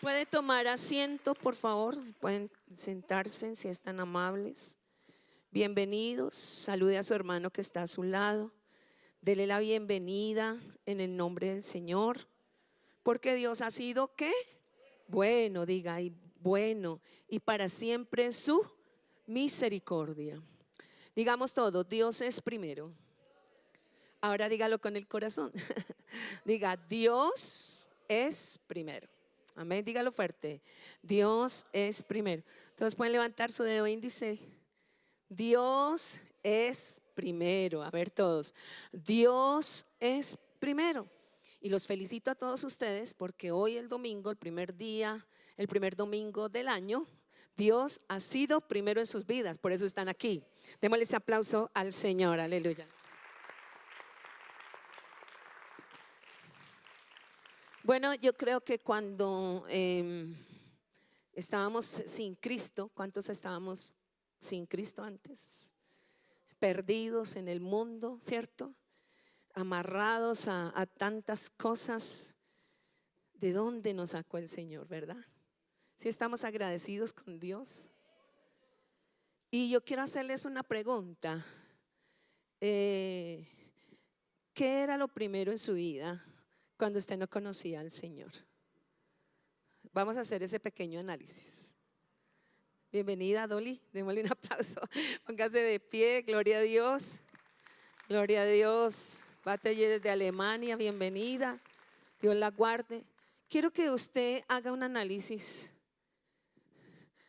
Puede tomar asiento, por favor. Pueden sentarse si están amables. Bienvenidos. Salude a su hermano que está a su lado. Dele la bienvenida en el nombre del Señor. Porque Dios ha sido, ¿qué? Bueno, diga, y bueno. Y para siempre su misericordia. Digamos todo, Dios es primero. Ahora dígalo con el corazón. Diga, Dios es primero. Amén, dígalo fuerte. Dios es primero. Entonces pueden levantar su dedo índice. Dios es primero. A ver todos. Dios es primero. Y los felicito a todos ustedes porque hoy el domingo, el primer día, el primer domingo del año, Dios ha sido primero en sus vidas. Por eso están aquí. Démosle ese aplauso al Señor. Aleluya. Bueno, yo creo que cuando estábamos sin Cristo, ¿cuántos estábamos sin Cristo antes? Perdidos en el mundo, ¿cierto? Amarrados a tantas cosas. ¿De dónde nos sacó el Señor, verdad? Si estamos agradecidos con Dios. Y yo quiero hacerles una pregunta. ¿Qué era lo primero en su vida cuando usted no conocía al Señor? Vamos a hacer ese pequeño análisis. Bienvenida, Dolly, démosle un aplauso. Póngase de pie, gloria a Dios. Gloria a Dios. Bate desde Alemania, bienvenida. Dios la guarde. Quiero que usted haga un análisis.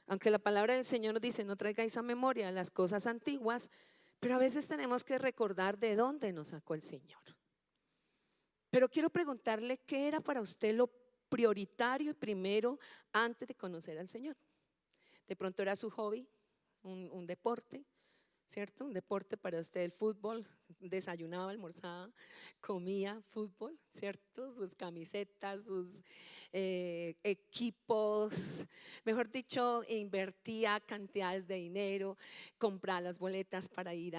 Aunque la palabra del Señor nos dice, no traigáis a memoria las cosas antiguas, pero a veces tenemos que recordar de dónde nos sacó el Señor. Pero quiero preguntarle, ¿qué era para usted lo prioritario y primero antes de conocer al Señor? De pronto era su hobby, un deporte, ¿cierto? Un deporte para usted, el fútbol. Desayunaba, almorzaba, comía fútbol, ¿cierto? Sus camisetas, sus equipos, mejor dicho, invertía cantidades de dinero, compraba las boletas para ir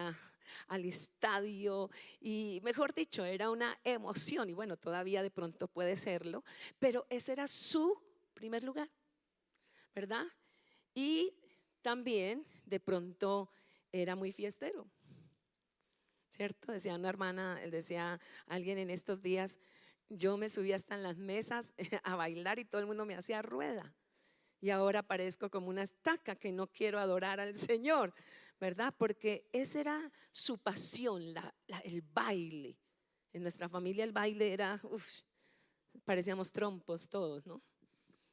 al estadio y mejor dicho, era una emoción y bueno, todavía de pronto puede serlo, pero ese era su primer lugar, ¿verdad? Y también de pronto era muy fiestero, ¿cierto? Decía una hermana, decía alguien en estos días, yo me subía hasta en las mesas a bailar y todo el mundo me hacía rueda. Y ahora parezco como una estaca que no quiero adorar al Señor, ¿verdad? Porque esa era su pasión, el baile. En nuestra familia el baile era, parecíamos trompos todos, ¿no?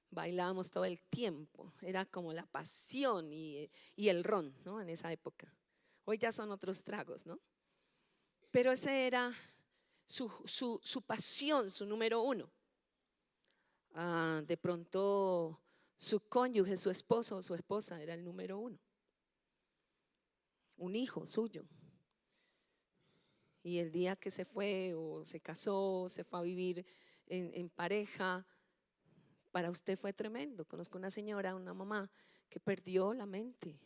Bailábamos todo el tiempo, era como la pasión y el ron, ¿no? En esa época. Hoy ya son otros tragos, ¿no? Pero ese era su pasión, su número uno. De pronto su cónyuge, su esposo o su esposa era el número uno. Un hijo suyo. Y el día que se fue o se casó, se fue a vivir en pareja, para usted fue tremendo. Conozco una señora, una mamá que perdió la mente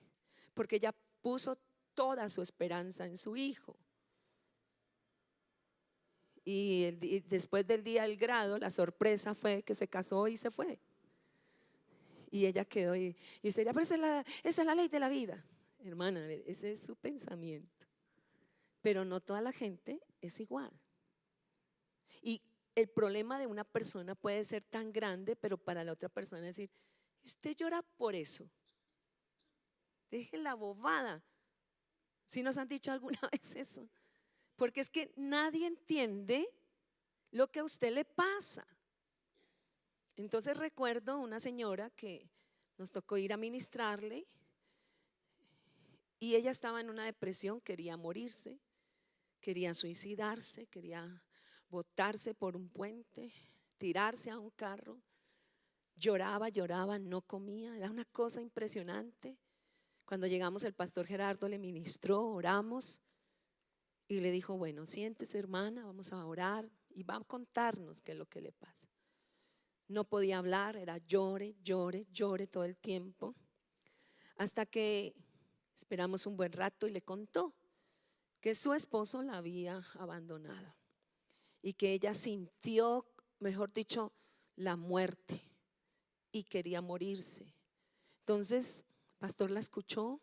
porque ella puso toda su esperanza en su hijo. Y después del día del grado, la sorpresa fue que se casó y se fue. Y ella quedó y usted dirá, pero esa es la ley de la vida. Hermana, a ver, ese es su pensamiento. Pero no toda la gente es igual. Y el problema de una persona puede ser tan grande, pero para la otra persona decir, usted llora por eso. Deje la bobada. Si nos han dicho alguna vez eso. Porque es que nadie entiende lo que a usted le pasa. Entonces recuerdo una señora que nos tocó ir a ministrarle y ella estaba en una depresión, quería morirse, quería suicidarse, quería botarse por un puente, tirarse a un carro, lloraba, lloraba, no comía, era una cosa impresionante. Cuando llegamos el pastor Gerardo le ministró, oramos y le dijo, bueno, siéntese hermana, vamos a orar y va a contarnos qué es lo que le pasa. No podía hablar, era llore, llore, llore todo el tiempo, hasta que esperamos un buen rato y le contó que su esposo la había abandonado y que ella sintió, mejor dicho, la muerte. y quería morirse. Entonces, el pastor la escuchó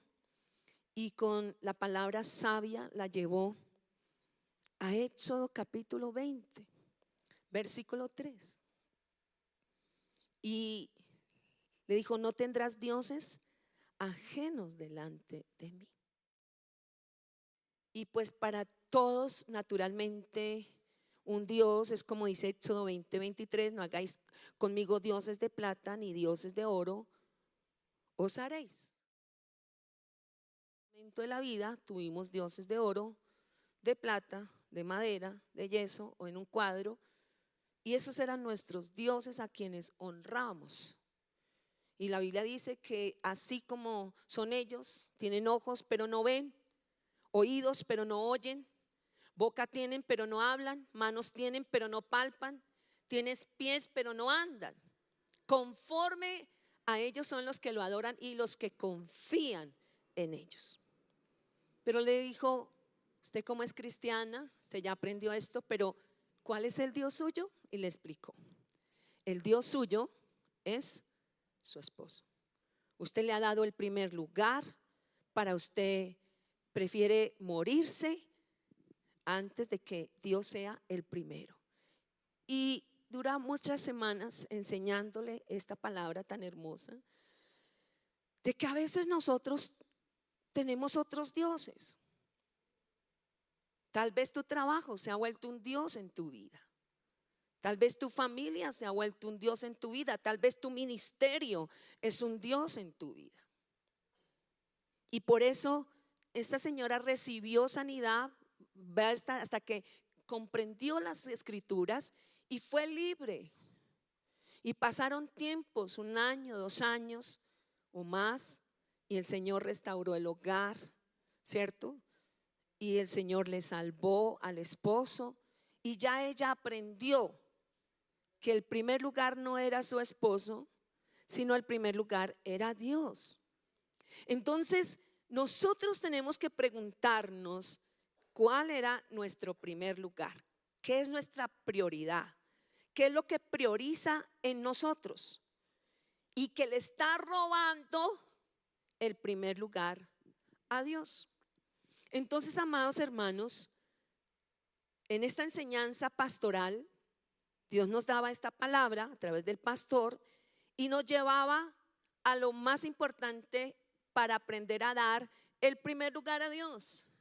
y con la palabra sabia la llevó a Éxodo capítulo 20, versículo 3. Y le dijo: no tendrás dioses ajenos delante de mí. Y pues para todos, naturalmente, un Dios es como dice Éxodo 20, 23: no hagáis conmigo dioses de plata ni dioses de oro os haréis. En el momento de la vida tuvimos dioses de oro, de plata, de madera, de yeso o en un cuadro, y esos eran nuestros dioses a quienes honramos. Y la Biblia dice que así como son ellos, tienen ojos pero no ven, oídos pero no oyen, boca tienen pero no hablan, manos tienen pero no palpan, tienes pies pero no andan. Conforme a ellos son los que lo adoran y los que confían en ellos. Pero le dijo: usted como es cristiana, usted ya aprendió esto, pero ¿cuál es el Dios suyo? Y le explicó: el Dios suyo es su esposo. Usted le ha dado el primer lugar, para usted prefiere morirse antes de que Dios sea el primero. Y dura muchas semanas enseñándole esta palabra tan hermosa, de que a veces nosotros tenemos otros dioses. Tal vez tu trabajo se ha vuelto un dios en tu vida. Tal vez tu familia se ha vuelto un dios en tu vida. Tal vez tu ministerio es un dios en tu vida. Y por eso esta señora recibió sanidad hasta que comprendió las escrituras y fue libre. Y pasaron tiempos, 1 año, 2 años o más, y el Señor restauró el hogar, ¿cierto? Y el Señor le salvó al esposo, y ya ella aprendió que el primer lugar no era su esposo, sino el primer lugar era Dios. Entonces, nosotros tenemos que preguntarnos cuál era nuestro primer lugar, qué es nuestra prioridad, qué es lo que prioriza en nosotros y que le está robando el primer lugar a Dios. Entonces, amados hermanos, en esta enseñanza pastoral, Dios nos daba esta palabra a través del pastor y nos llevaba a lo más importante para aprender a dar el primer lugar a Dios.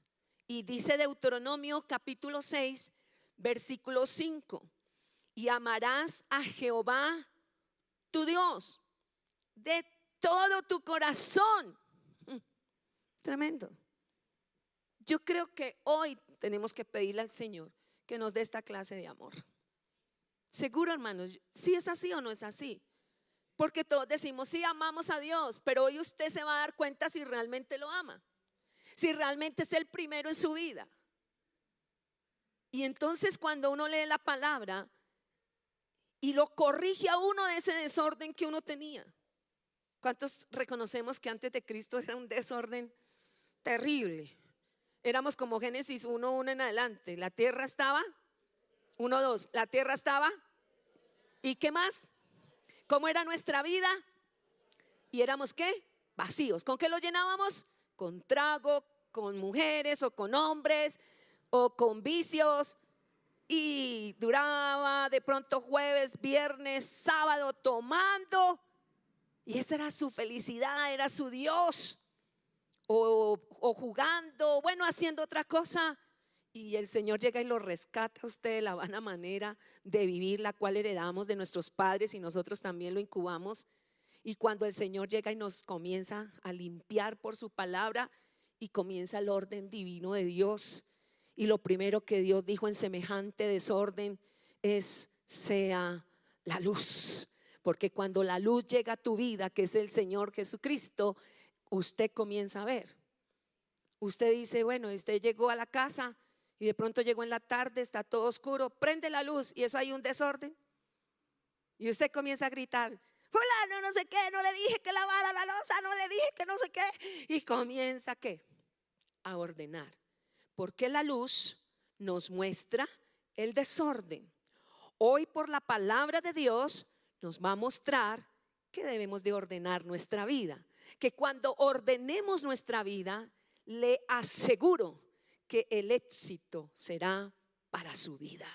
Y dice Deuteronomio capítulo 6, versículo 5: y amarás a Jehová tu Dios de todo tu corazón. Tremendo. Yo creo que hoy tenemos que pedirle al Señor que nos dé esta clase de amor. Seguro, hermanos, si es así o no es así. Porque todos decimos: sí, amamos a Dios, pero hoy usted se va a dar cuenta si realmente lo ama, si realmente es el primero en su vida. Y entonces cuando uno lee la palabra y lo corrige a uno de ese desorden que uno tenía. ¿Cuántos reconocemos que antes de Cristo era un desorden terrible? Éramos como Génesis 1:1 en adelante. La tierra estaba, 1:2, la tierra estaba. ¿Y qué más? ¿Cómo era nuestra vida? Y éramos ¿qué? Vacíos. ¿Con qué lo llenábamos? Con trago, con mujeres o con hombres o con vicios. Y duraba de pronto jueves, viernes, sábado tomando. Y esa era su felicidad, era su Dios. O jugando, bueno, haciendo otra cosa. Y el Señor llega y lo rescata a usted de la vana manera de vivir, la cual heredamos de nuestros padres y nosotros también lo incubamos. Y cuando el Señor llega y nos comienza a limpiar por su palabra y comienza el orden divino de Dios. Y lo primero que Dios dijo en semejante desorden es: sea la luz. Porque cuando la luz llega a tu vida, que es el Señor Jesucristo, usted comienza a ver. Usted dice: bueno, usted llegó a la casa y de pronto llegó en la tarde, está todo oscuro, prende la luz y eso hay un desorden. Y usted comienza a gritar: fulano, no sé qué, no le dije que lavara la loza, no le dije que no sé qué. Y comienza ¿qué? A ordenar. Porque la luz nos muestra el desorden. Hoy por la palabra de Dios nos va a mostrar que debemos de ordenar nuestra vida. Que cuando ordenemos nuestra vida, le aseguro que el éxito será para su vida.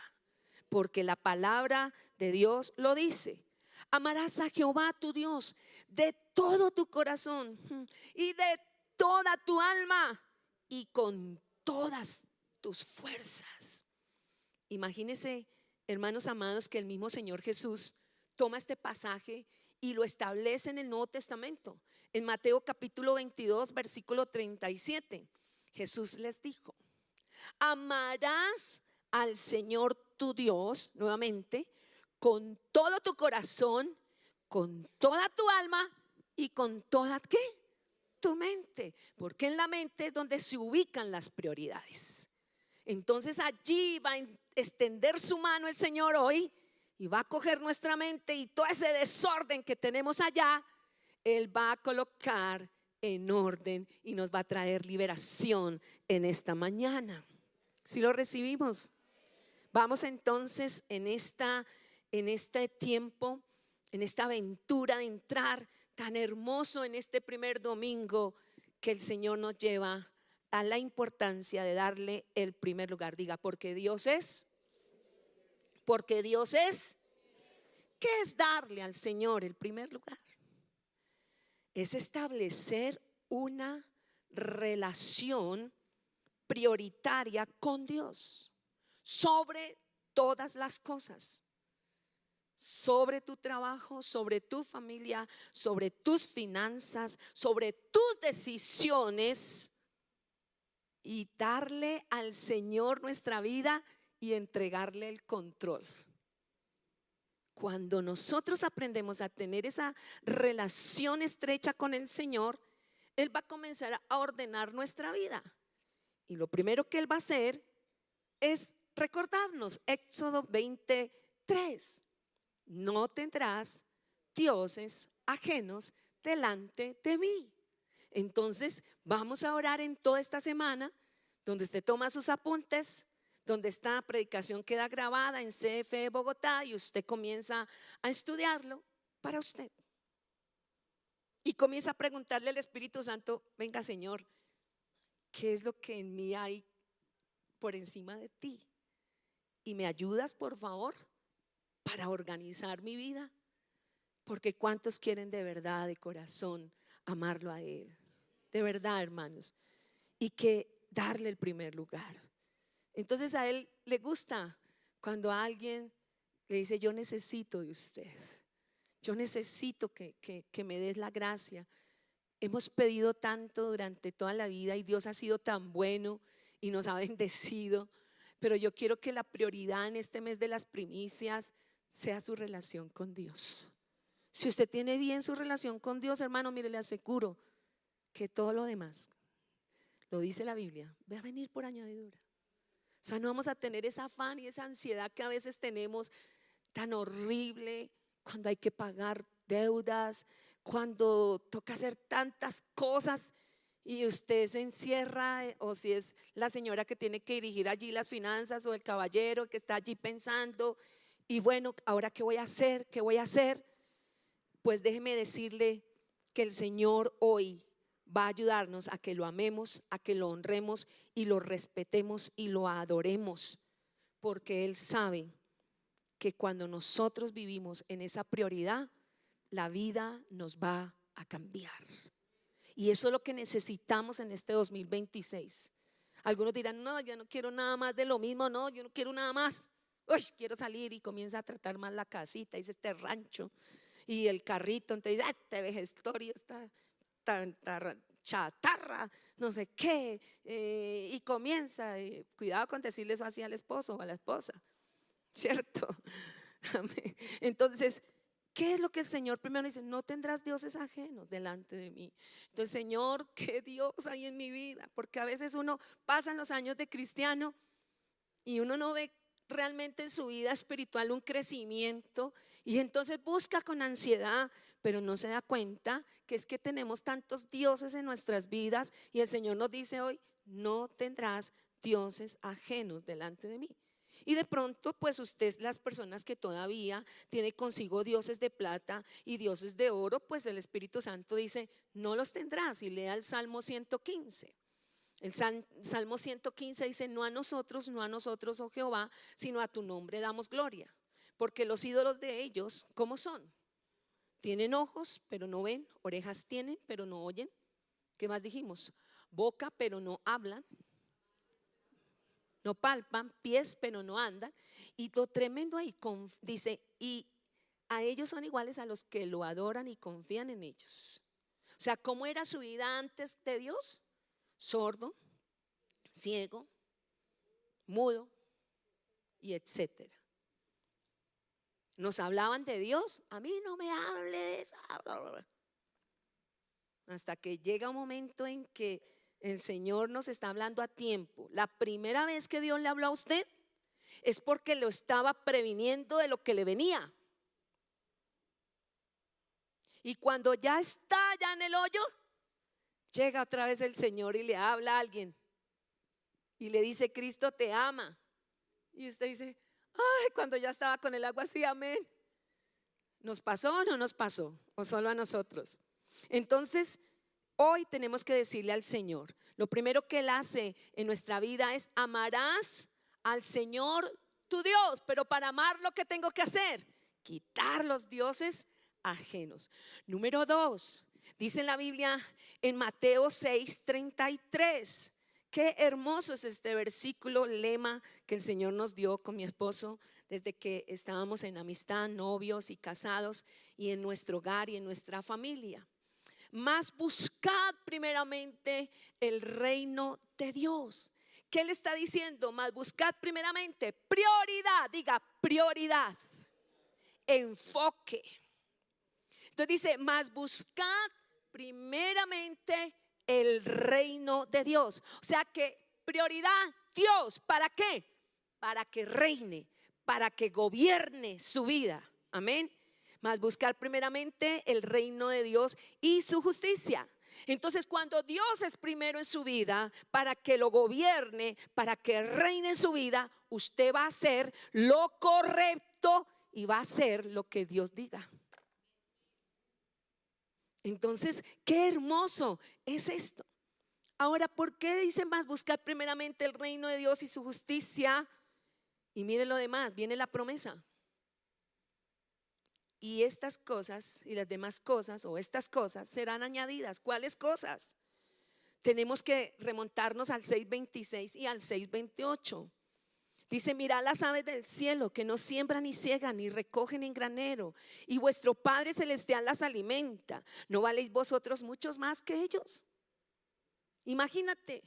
Porque la palabra de Dios lo dice. Amarás a Jehová tu Dios de todo tu corazón y de toda tu alma y con todas tus fuerzas. Imagínense, hermanos amados, que el mismo Señor Jesús toma este pasaje y lo establece en el Nuevo Testamento. En Mateo capítulo 22, versículo 37, Jesús les dijo: amarás al Señor tu Dios, nuevamente, con todo tu corazón, con toda tu alma y con toda, ¿qué? Tu mente. Porque en la mente es donde se ubican las prioridades. Entonces allí va a extender su mano el Señor hoy y va a coger nuestra mente y todo ese desorden que tenemos allá, Él va a colocar en orden y nos va a traer liberación en esta mañana. ¿Sí lo recibimos? Vamos entonces en este tiempo, en esta aventura de entrar tan hermoso en este primer domingo que el Señor nos lleva a la importancia de darle el primer lugar. Diga, porque Dios es. Porque Dios es. ¿Qué es darle al Señor el primer lugar? Es establecer una relación prioritaria con Dios sobre todas las cosas, sobre tu trabajo, sobre tu familia, sobre tus finanzas, sobre tus decisiones, y darle al Señor nuestra vida y entregarle el control. Cuando nosotros aprendemos a tener esa relación estrecha con el Señor, Él va a comenzar a ordenar nuestra vida. Y lo primero que Él va a hacer es recordarnos, Éxodo 23, no tendrás dioses ajenos delante de mí. Entonces vamos a orar en toda esta semana, donde usted toma sus apuntes, donde esta predicación queda grabada en CFE Bogotá y usted comienza a estudiarlo para usted. Y comienza a preguntarle al Espíritu Santo: venga, Señor, ¿qué es lo que en mí hay por encima de ti? Y me ayudas, por favor, para organizar mi vida. Porque ¿cuántos quieren de verdad, de corazón, amarlo a Él? De verdad, hermanos. Y que darle el primer lugar. Entonces a Él le gusta cuando alguien le dice: yo necesito de usted. Yo necesito que me des la gracia. Hemos pedido tanto durante toda la vida y Dios ha sido tan bueno y nos ha bendecido. Pero yo quiero que la prioridad en este mes de las primicias sea su relación con Dios. Si usted tiene bien su relación con Dios, hermano, mire, le aseguro que todo lo demás, lo dice la Biblia, va a venir por añadidura. O sea, no vamos a tener ese afán y esa ansiedad que a veces tenemos tan horrible cuando hay que pagar deudas, cuando toca hacer tantas cosas y usted se encierra, o si es la señora que tiene que dirigir allí las finanzas, o el caballero que está allí pensando, y bueno, ¿ahora qué voy a hacer? ¿Qué voy a hacer? Pues déjeme decirle que el Señor hoy va a ayudarnos a que lo amemos, a que lo honremos y lo respetemos y lo adoremos, porque Él sabe que cuando nosotros vivimos en esa prioridad, la vida nos va a cambiar. Y eso es lo que necesitamos en este 2026. Algunos dirán: no, yo no quiero nada más de lo mismo, no, yo no quiero nada más. Uy, quiero salir, y comienza a tratar más la casita, dice este rancho y el carrito, entonces dice: este vejestorio está tan chatarra, no sé qué, y comienza, cuidado con decirle eso así al esposo o a la esposa, ¿cierto? Amén. Entonces, ¿qué es lo que el Señor primero dice? No tendrás dioses ajenos delante de mí. Entonces, Señor, ¿qué Dios hay en mi vida? Porque a veces uno pasa los años de cristiano y uno no ve realmente en su vida espiritual un crecimiento, y entonces busca con ansiedad, pero no se da cuenta que es que tenemos tantos dioses en nuestras vidas, y el Señor nos dice hoy: no tendrás dioses ajenos delante de mí. Y de pronto, pues usted, las personas que todavía tiene consigo dioses de plata y dioses de oro, pues el Espíritu Santo dice, no los tendrás. Y lea el Salmo 115. El Salmo 115 dice, no a nosotros, oh Jehová, sino a tu nombre damos gloria. Porque los ídolos de ellos, ¿cómo son? Tienen ojos, pero no ven, orejas tienen, pero no oyen. ¿Qué más dijimos? Boca, pero no hablan. No palpan, pies, pero no andan. Y lo tremendo ahí, dice, y a ellos son iguales a los que lo adoran y confían en ellos. O sea, ¿cómo era su vida antes de Dios? Sordo, ciego, mudo y etcétera. Nos hablaban de Dios, a mí no me hables. Hasta que llega un momento en que el Señor nos está hablando a tiempo. La primera vez que Dios le habló a usted es porque lo estaba previniendo de lo que le venía. Y cuando ya está ya en el hoyo, llega otra vez el Señor y le habla a alguien y le dice, Cristo te ama. Y usted dice, ay, cuando ya estaba con el agua así, amén. ¿Nos pasó o no nos pasó? ¿O solo a nosotros? Entonces, hoy tenemos que decirle al Señor, lo primero que Él hace en nuestra vida es amarás al Señor tu Dios. Pero para amarlo, ¿qué tengo que hacer? Quitar los dioses ajenos. Número 2, dice en la Biblia en Mateo 6:33. Qué hermoso es este versículo, lema que el Señor nos dio con mi esposo desde que estábamos en amistad, novios y casados, y en nuestro hogar y en nuestra familia. Mas buscad primeramente el reino de Dios. ¿Qué le está diciendo? Mas buscad primeramente, prioridad, diga prioridad, enfoque. Entonces dice, mas buscad primeramente el reino de Dios. O sea que prioridad, Dios, ¿para qué? Para que reine, para que gobierne su vida. Amén. Mas buscar primeramente el reino de Dios y su justicia. Entonces, cuando Dios es primero en su vida, para que lo gobierne, para que reine su vida, usted va a hacer lo correcto y va a hacer lo que Dios diga. Entonces, qué hermoso es esto. Ahora, ¿por qué dice más buscar primeramente el reino de Dios y su justicia? Y mire lo demás, viene la promesa. Y estas cosas y las demás cosas, o estas cosas, serán añadidas. ¿Cuáles cosas? Tenemos que remontarnos al 6:26 y al 6:28. Dice, mirad las aves del cielo, que no siembran ni ciegan ni recogen en granero, y vuestro Padre celestial las alimenta. ¿No valéis vosotros muchos más que ellos? Imagínate,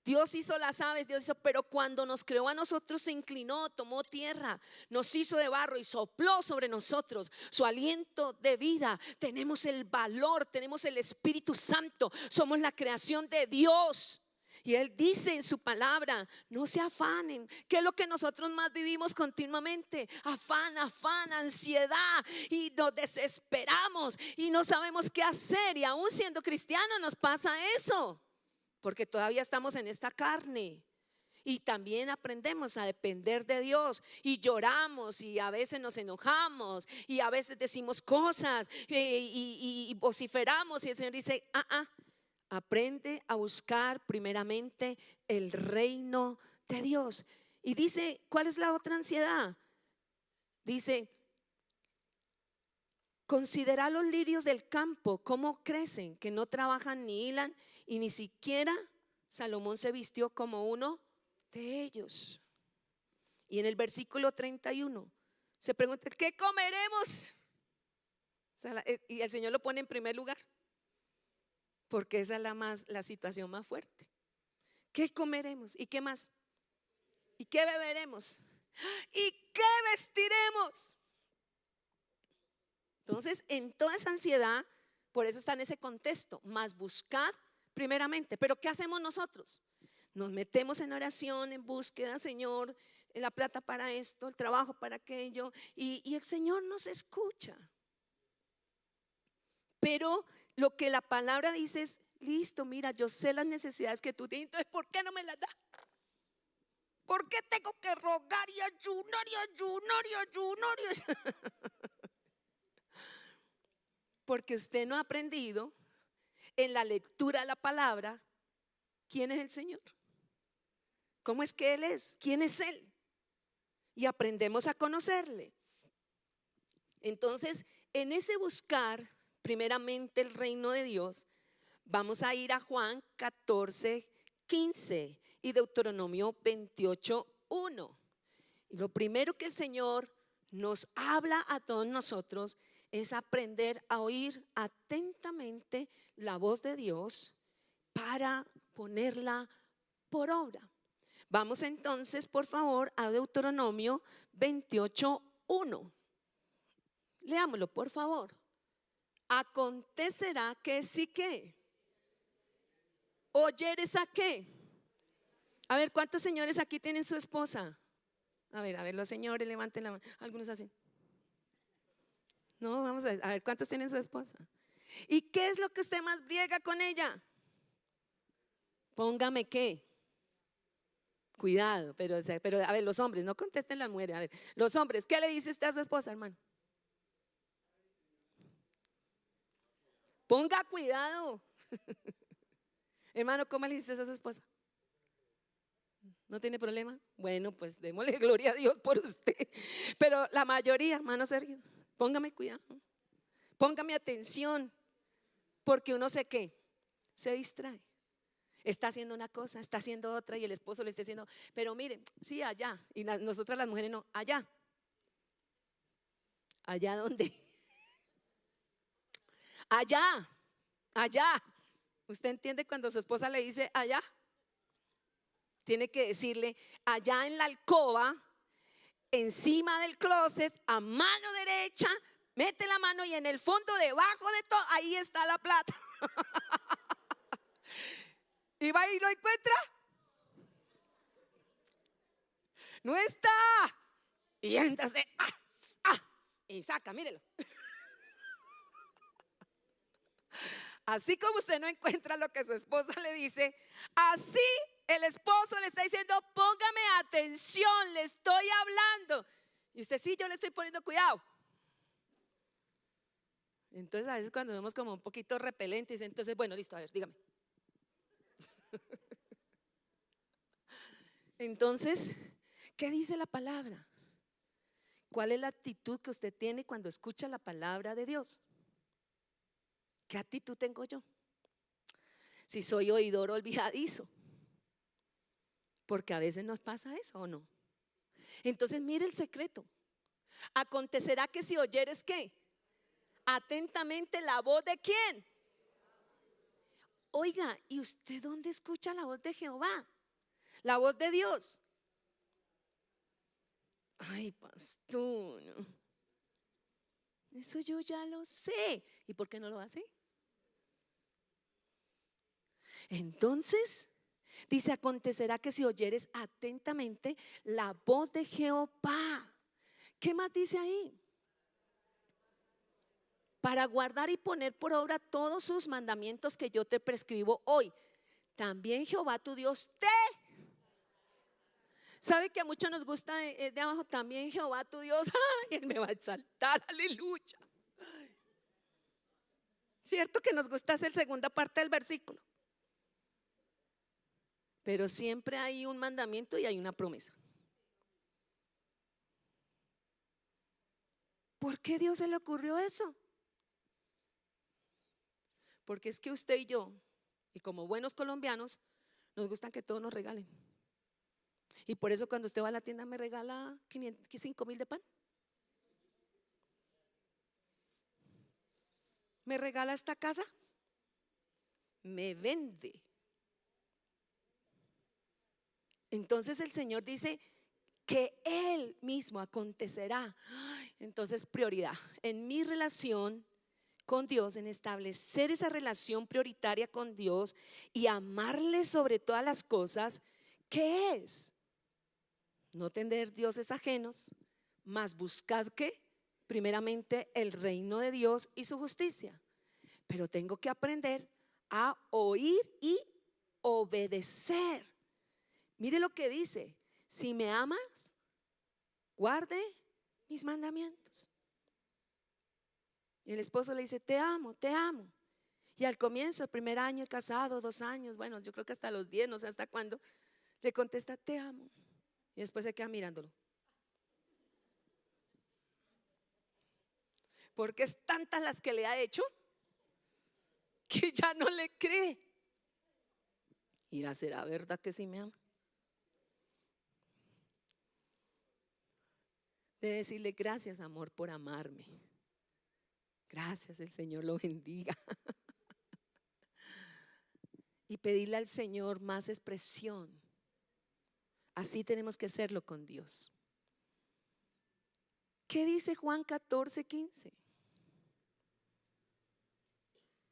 Dios hizo las aves, Dios hizo, pero cuando nos creó a nosotros se inclinó, tomó tierra, nos hizo de barro y sopló sobre nosotros su aliento de vida. Tenemos el valor, tenemos el Espíritu Santo, somos la creación de Dios. Y Él dice en su palabra, no se afanen, que es lo que nosotros más vivimos continuamente, afán, ansiedad, y nos desesperamos y no sabemos qué hacer, y aún siendo cristianos nos pasa eso, porque todavía estamos en esta carne. Y también aprendemos a depender de Dios y lloramos y a veces nos enojamos y a veces decimos cosas y vociferamos, y el Señor dice, aprende a buscar primeramente el reino de Dios. Y dice, ¿cuál es la otra ansiedad? Dice, considera los lirios del campo, cómo crecen, que no trabajan ni hilan, y ni siquiera Salomón se vistió como uno de ellos. Y en el versículo 31 se pregunta, ¿qué comeremos? Y el Señor lo pone en primer lugar, porque esa es la situación más fuerte. ¿Qué comeremos? ¿Y qué más? ¿Y qué beberemos? ¿Y qué vestiremos? Entonces, en toda esa ansiedad, por eso está en ese contexto, más buscad primeramente. Pero ¿qué hacemos nosotros? Nos metemos en oración, en búsqueda, Señor, la plata para esto, el trabajo para aquello, y el Señor nos escucha. Pero lo que la palabra dice es, listo, mira, yo sé las necesidades que tú tienes, entonces ¿por qué no me las das? ¿Por qué tengo que rogar y ayunar y ayunar y ayunar? Porque usted no ha aprendido en la lectura de la palabra quién es el Señor, cómo es que Él es, quién es Él. Y aprendemos a conocerle. Entonces, en ese buscar primeramente el reino de Dios, vamos a ir a Juan 14:15 y Deuteronomio 28:1. Y lo primero que el Señor nos habla a todos nosotros es aprender a oír atentamente la voz de Dios para ponerla por obra. Vamos entonces, por favor, a Deuteronomio 28:1. Leámoslo, por favor. Acontecerá que sí que oyeres a qué. A ver, ¿cuántos señores aquí tienen su esposa? A ver, los señores levanten la mano. Algunos así. No, vamos a ver, ¿cuántos tienen su esposa? ¿Y qué es lo que usted más briega con ella? Póngame qué. Cuidado, pero a ver, los hombres, no contesten las mujeres. A ver, los hombres, ¿qué le dice usted a su esposa, hermano? Ponga cuidado. Hermano, ¿cómo le dice a su esposa? ¿No tiene problema? Bueno, pues démosle gloria a Dios por usted. Pero la mayoría, hermano Sergio, póngame cuidado. Póngame atención, porque uno sé qué, se distrae. Está haciendo una cosa, está haciendo otra y el esposo le está diciendo, pero miren, sí, allá. Y nosotras las mujeres no, allá. ¿Allá dónde? Allá, allá. ¿Usted entiende cuando su esposa le dice allá? Tiene que decirle allá en la alcoba, encima del closet, a mano derecha, mete la mano y en el fondo, debajo de todo, ahí está la plata. Y va y lo encuentra. No está. Y entonces, y saca, mírelo. Así como usted no encuentra lo que su esposa le dice, así el esposo le está diciendo, póngame atención, le estoy hablando. Y usted, sí, yo le estoy poniendo cuidado. Entonces a veces cuando vemos como un poquito repelentes, entonces, bueno, listo, a ver, dígame. Entonces, ¿qué dice la palabra? ¿Cuál es la actitud que usted tiene cuando escucha la palabra de Dios? ¿Qué actitud tengo yo? Si soy oidor olvidadizo, porque a veces nos pasa eso, ¿o no? Entonces mire el secreto. Acontecerá que si oyeres ¿qué? Atentamente la voz de ¿quién? Oiga, ¿y usted dónde escucha la voz de Jehová? La voz de Dios. Ay, pastor, eso yo ya lo sé. ¿Y por qué no lo hace? Entonces, dice, acontecerá que si oyeres atentamente la voz de Jehová. ¿Qué más dice ahí? Para guardar y poner por obra todos sus mandamientos que yo te prescribo hoy. También Jehová tu Dios te. ¿Sabe que a muchos nos gusta de abajo? También Jehová tu Dios. Ay, Él me va a exaltar, aleluya. Cierto que nos gusta hacer segunda parte del versículo. Pero siempre hay un mandamiento y hay una promesa. ¿Por qué Dios se le ocurrió eso? Porque es que usted y yo, y como buenos colombianos, nos gustan que todos nos regalen. Y por eso cuando usted va a la tienda me regala 5.000 de pan. Me regala esta casa, me vende. Entonces el Señor dice que Él mismo acontecerá. Entonces prioridad en mi relación con Dios, en establecer esa relación prioritaria con Dios y amarle sobre todas las cosas. ¿Qué es? No tener dioses ajenos, mas buscad que primeramente el reino de Dios y su justicia. Pero tengo que aprender a oír y obedecer. Mire lo que dice: si me amas, guarde mis mandamientos. Y el esposo le dice, te amo, te amo. Y al comienzo, el primer año de casado, 2 años, bueno, yo creo que hasta los 10, no sé hasta cuándo, le contesta, te amo. Y después se queda mirándolo. Porque es tantas las que le ha hecho que ya no le cree. Irá, ¿será verdad que sí me ama? De decirle, gracias, amor, por amarme. Gracias, el Señor lo bendiga. Y pedirle al Señor más expresión. Así tenemos que hacerlo con Dios. ¿Qué dice Juan 14:15?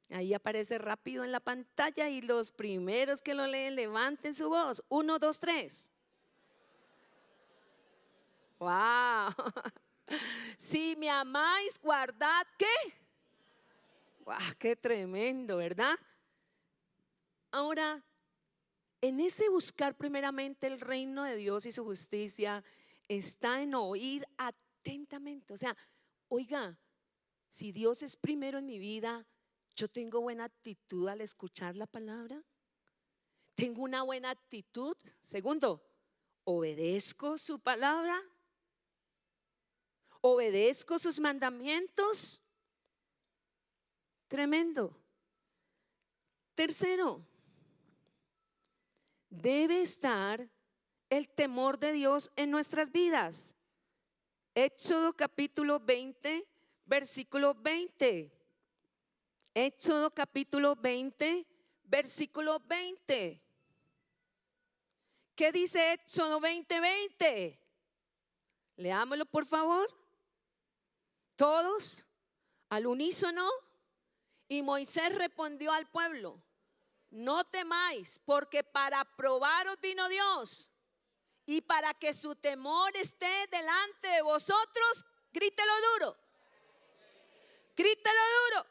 Ahí aparece rápido en la pantalla y los primeros que lo leen levanten su voz. 1, 2, 3. Wow. Si me amáis, guardad ¿qué? Wow, qué tremendo, ¿verdad? Ahora, en ese buscar primeramente el reino de Dios y su justicia, está en oír atentamente. O sea, oiga, si Dios es primero en mi vida, yo tengo buena actitud al escuchar la palabra. Tengo una buena actitud. Segundo, obedezco su palabra. Obedezco sus mandamientos. Tremendo. Tercero, debe estar el temor de Dios en nuestras vidas. Éxodo capítulo 20, versículo 20. Éxodo capítulo 20, versículo 20. ¿Qué dice Éxodo 20, 20? Leámoslo por favor. Todos al unísono. Y Moisés respondió al pueblo, no temáis, porque para probaros vino Dios y para que su temor esté delante de vosotros. Grítelo duro, grítelo duro.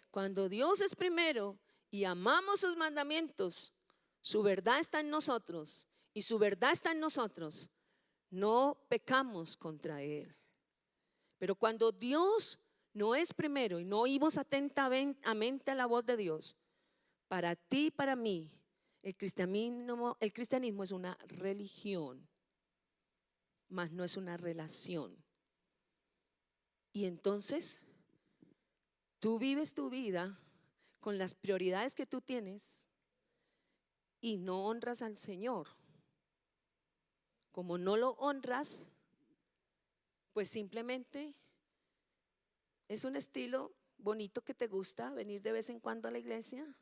Cuando Dios es primero y amamos sus mandamientos, su verdad está en nosotros y su verdad está en nosotros, no pecamos contra Él. Pero cuando Dios no es primero y no oímos atentamente a la voz de Dios, para ti y para mí, el cristianismo es una religión, mas no es una relación. Y entonces, tú vives tu vida con las prioridades que tú tienes y no honras al Señor. Como no lo honras, pues simplemente es un estilo bonito que te gusta venir de vez en cuando a la iglesia,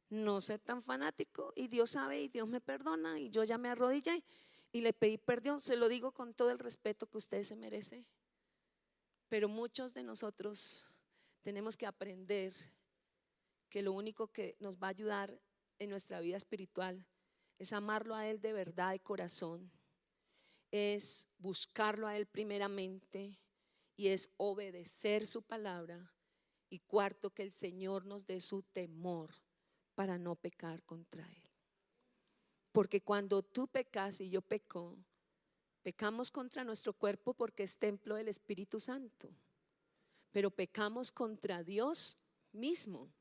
no ser tan fanático, y Dios sabe y Dios me perdona y yo ya me arrodillé y le pedí perdón. Se lo digo con todo el respeto que usted se merece, pero muchos de nosotros tenemos que aprender que lo único que nos va a ayudar en nuestra vida espiritual es amarlo a Él de verdad, de corazón, es buscarlo a Él primeramente y es obedecer su palabra. Y cuarto, que el Señor nos dé su temor para no pecar contra Él. Porque cuando tú pecas y yo peco, pecamos contra nuestro cuerpo porque es templo del Espíritu Santo, pero pecamos contra Dios mismo.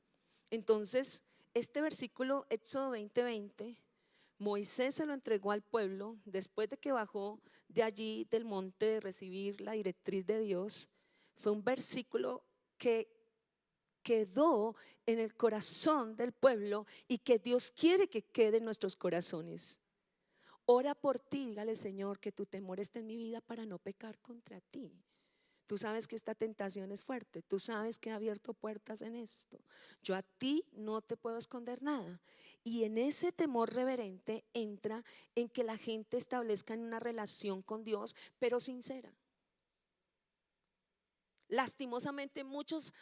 Entonces, este versículo, Éxodo 20:20, Moisés se lo entregó al pueblo después de que bajó de allí del monte de recibir la directriz de Dios. Fue un versículo que quedó en el corazón del pueblo y que Dios quiere que quede en nuestros corazones. Ora por ti, dígale, Señor, que tu temor esté en mi vida para no pecar contra ti. Tú sabes que esta tentación es fuerte, tú sabes que he abierto puertas en esto. Yo a ti no te puedo esconder nada. Y en ese temor reverente entra en que la gente establezca una relación con Dios, pero sincera. Lastimosamente muchos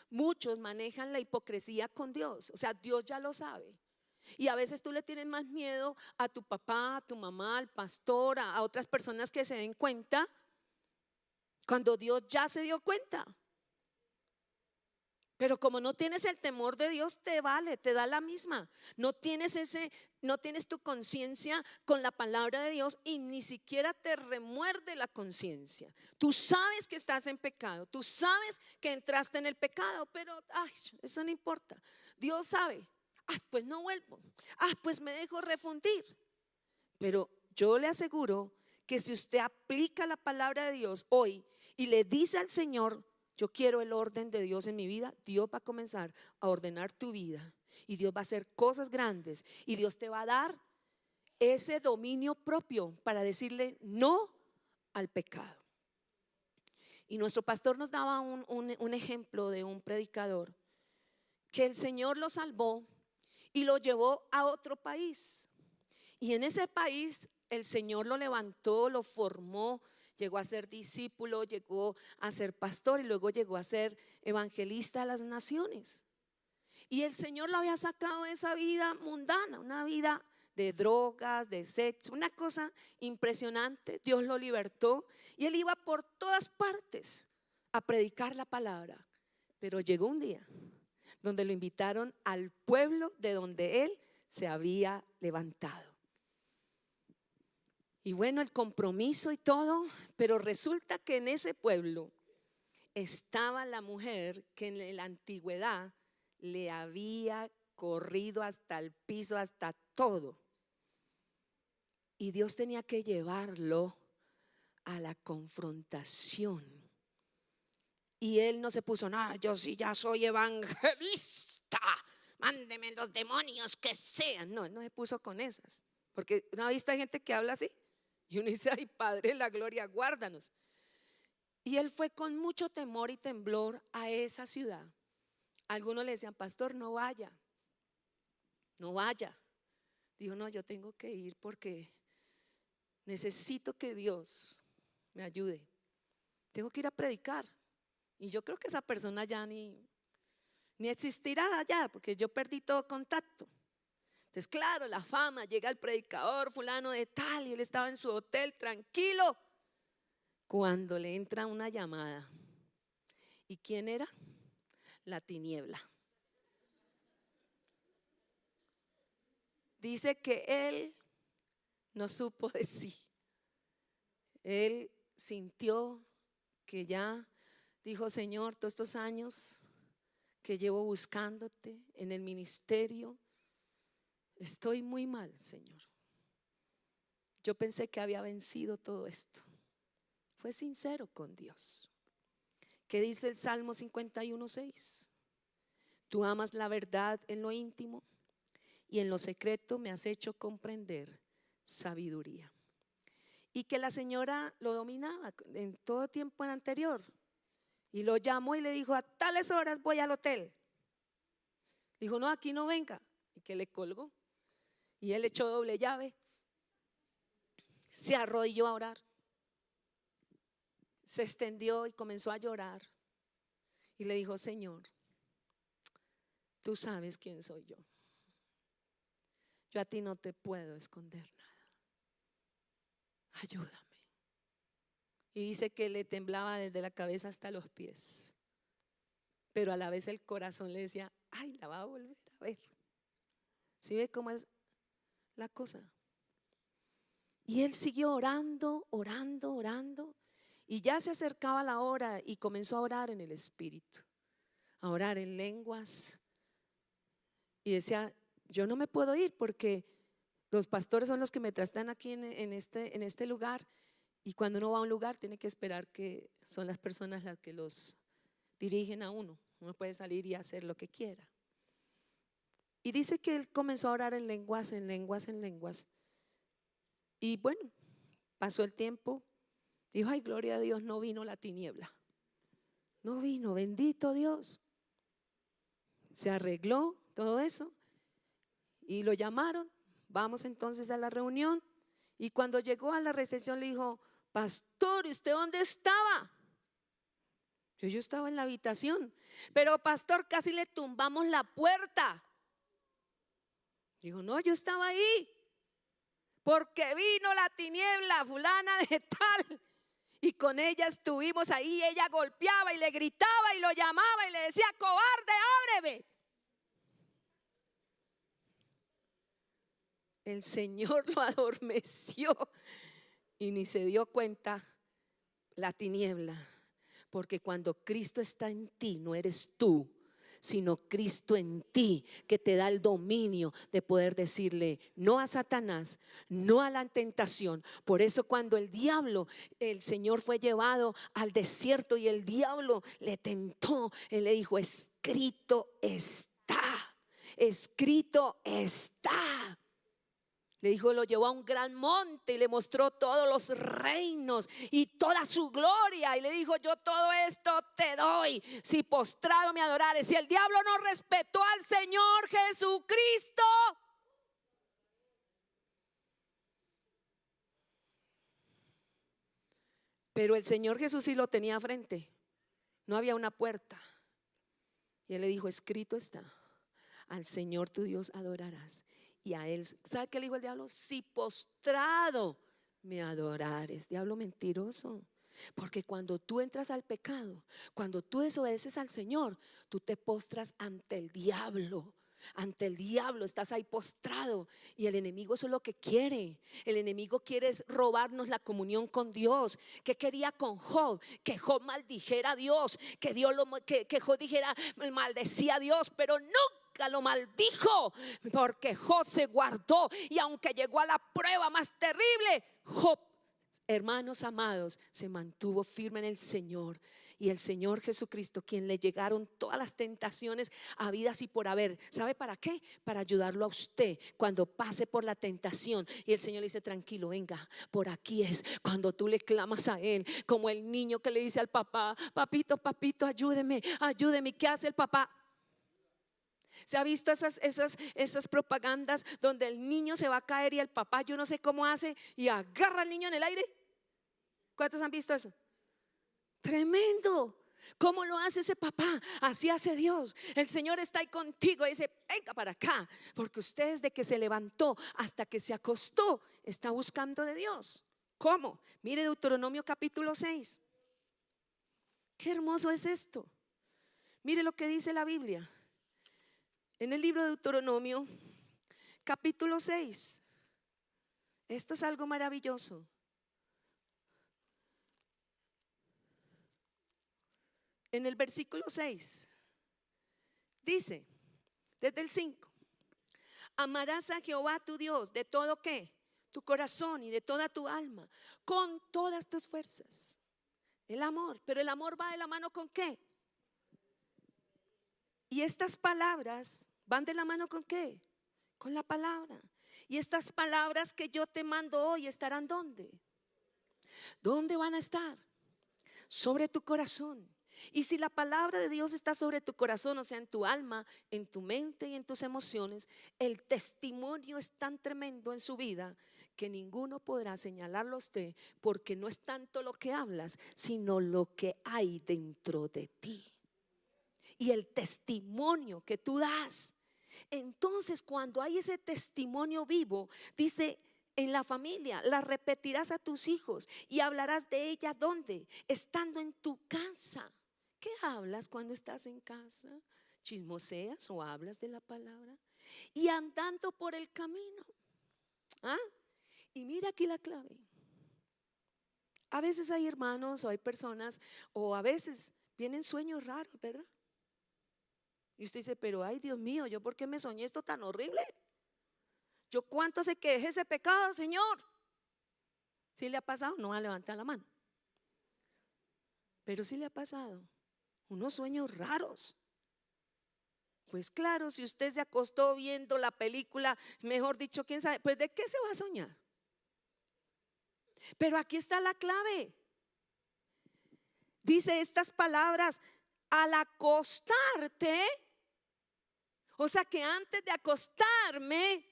manejan la hipocresía con Dios. O sea, Dios ya lo sabe. Y a veces tú le tienes más miedo a tu papá, a tu mamá, al pastor, a otras personas que se den cuenta, cuando Dios ya se dio cuenta. Pero como no tienes el temor de Dios, te vale, te da la misma. No tienes tu conciencia con la palabra de Dios y ni siquiera te remuerde la conciencia. Tú sabes que estás en pecado, tú sabes que entraste en el pecado, pero eso no importa. Dios sabe. Pues no vuelvo. Pues me dejo refundir. Pero yo le aseguro que si usted aplica la palabra de Dios hoy y le dice al Señor: yo quiero el orden de Dios en mi vida, Dios va a comenzar a ordenar tu vida y Dios va a hacer cosas grandes y Dios te va a dar ese dominio propio para decirle no al pecado. Y nuestro pastor nos daba un ejemplo de un predicador que el Señor lo salvó y lo llevó a otro país. Y en ese país el Señor lo levantó, lo formó, llegó a ser discípulo, llegó a ser pastor y luego llegó a ser evangelista de las naciones. Y el Señor lo había sacado de esa vida mundana, una vida de drogas, de sexo, una cosa impresionante. Dios lo libertó y él iba por todas partes a predicar la palabra. Pero llegó un día donde lo invitaron al pueblo de donde él se había levantado. Y bueno, el compromiso y todo, pero resulta que en ese pueblo estaba la mujer que en la antigüedad le había corrido hasta el piso, hasta todo. Y Dios tenía que llevarlo a la confrontación. Y él no se puso: nada, yo sí ya soy evangelista, mándeme los demonios que sean. No, él no se puso con esas. Porque ¿no ha visto gente que habla así? Y uno dice: ay, Padre de la gloria, guárdanos. Y él fue con mucho temor y temblor a esa ciudad. Algunos le decían: pastor, no vaya, no vaya. Dijo: no, yo tengo que ir porque necesito que Dios me ayude. Tengo que ir a predicar. Y yo creo que esa persona ya ni existirá allá, porque yo perdí todo contacto. Entonces, claro, la fama, llega el predicador fulano de tal y él estaba en su hotel tranquilo cuando le entra una llamada. ¿Y quién era? La tiniebla. Dice que él no supo de sí. Él sintió que ya dijo: Señor, todos estos años que llevo buscándote en el ministerio, estoy muy mal, Señor. Yo pensé que había vencido todo esto. Fue sincero con Dios. ¿Qué dice el Salmo 51:6? Tú amas la verdad en lo íntimo y en lo secreto me has hecho comprender sabiduría. Y que la señora lo dominaba en todo tiempo anterior. Y lo llamó y le dijo: a tales horas voy al hotel. Dijo: no, aquí no venga. Y que le colgó. Y él echó doble llave. Se arrodilló a orar. Se extendió y comenzó a llorar. Y le dijo: Señor, tú sabes quién soy yo. Yo a ti no te puedo esconder nada. Ayúdame. Y dice que le temblaba desde la cabeza hasta los pies. Pero a la vez el corazón le decía: ay, la va a volver a ver. ¿Sí ve cómo es la cosa? Y él siguió orando, orando, orando. Y ya se acercaba la hora y comenzó a orar en el Espíritu, a orar en lenguas. Y decía: yo no me puedo ir porque los pastores son los que me tratan aquí en este lugar. Y cuando uno va a un lugar tiene que esperar que son las personas las que los dirigen a uno. Uno puede salir y hacer lo que quiera. Y dice que él comenzó a orar en lenguas, en lenguas, en lenguas. Y bueno, pasó el tiempo. Dijo: ay, gloria a Dios, no vino la tiniebla. No vino, bendito Dios. Se arregló todo eso y lo llamaron. Vamos entonces a la reunión. Y cuando llegó a la recepción le dijo: pastor, ¿usted dónde estaba? Yo estaba en la habitación. Pero pastor, casi le tumbamos la puerta. Dijo: no, yo estaba ahí porque vino la tiniebla fulana de tal Y con ella estuvimos ahí, ella golpeaba y le gritaba y lo llamaba y le decía: cobarde, ábreme. El Señor lo adormeció y ni se dio cuenta la tiniebla. Porque cuando Cristo está en ti, no eres tú, sino Cristo en ti, que te da el dominio de poder decirle no a Satanás, no a la tentación. Por eso cuando el Señor fue llevado al desierto y el diablo le tentó, él le dijo: escrito está, escrito está. Le dijo, lo llevó a un gran monte y le mostró todos los reinos y toda su gloria. Y le dijo: yo todo esto te doy si postrado me adorares. Si el diablo no respetó al Señor Jesucristo, pero el Señor Jesús sí lo tenía frente. No había una puerta. Y él le dijo: escrito está, al Señor tu Dios adorarás. Y a él, ¿sabe qué le dijo el diablo? Si postrado me adorares. Diablo mentiroso. Porque cuando tú entras al pecado, cuando tú desobedeces al Señor, tú te postras ante el diablo. Ante el diablo estás ahí postrado. Y el enemigo eso es lo que quiere. El enemigo quiere robarnos la comunión con Dios. ¿Qué quería con Job? Que Job maldijera a Dios, que Job dijera, maldecía a Dios, pero nunca lo maldijo, porque Job se guardó. Y aunque llegó a la prueba más terrible, Job, hermanos amados, se mantuvo firme en el Señor. Y el Señor Jesucristo, quien le llegaron todas las tentaciones habidas y por haber, ¿sabe para qué? Para ayudarlo a usted cuando pase por la tentación. Y el Señor le dice: tranquilo, venga, por aquí es. Cuando tú le clamas a Él, como el niño que le dice al papá: papito, papito, ayúdeme, ayúdeme. ¿Qué hace el papá? ¿Se ha visto esas propagandas donde el niño se va a caer y el papá, yo no sé cómo hace, y agarra al niño en el aire? ¿Cuántos han visto eso? Tremendo. ¿Cómo lo hace ese papá? Así hace Dios. El Señor está ahí contigo y dice: venga para acá, porque usted desde que se levantó hasta que se acostó está buscando de Dios. ¿Cómo? Mire Deuteronomio capítulo 6. Qué hermoso es esto. Mire lo que dice la Biblia en el libro de Deuteronomio capítulo 6. Esto es algo maravilloso. En el versículo 6 dice, desde el 5: amarás a Jehová tu Dios de todo ¿qué? Tu corazón y de toda tu alma, con todas tus fuerzas. El amor, pero el amor va de la mano ¿con qué? Y estas palabras van de la mano ¿con qué? Con la palabra. Y estas palabras que yo te mando hoy estarán ¿dónde? ¿Dónde van a estar? Sobre tu corazón. Y si la palabra de Dios está sobre tu corazón, o sea, en tu alma, en tu mente y en tus emociones, el testimonio es tan tremendo en su vida que ninguno podrá señalarlo a usted, porque no es tanto lo que hablas, sino lo que hay dentro de ti y el testimonio que tú das. Entonces, cuando hay ese testimonio vivo, dice: en la familia la repetirás a tus hijos y hablarás de ella ¿dónde? Estando en tu casa. ¿Qué hablas cuando estás en casa? ¿Chismoseas o hablas de la palabra? Y andando por el camino. ¿Ah? Y mira aquí la clave. A veces hay hermanos o hay personas, o a veces vienen sueños raros, ¿verdad? Y usted dice: pero ay, Dios mío, ¿yo por qué me soñé esto tan horrible? ¿Yo cuánto hace que dejé ese pecado, Señor? ¿Sí le ha pasado? No va a levantar la mano. Pero sí le ha pasado unos sueños raros. Pues claro, si usted se acostó viendo la película, mejor dicho, quién sabe, pues ¿de qué se va a soñar? Pero aquí está la clave. Dice estas palabras: al acostarte, o sea que antes de acostarme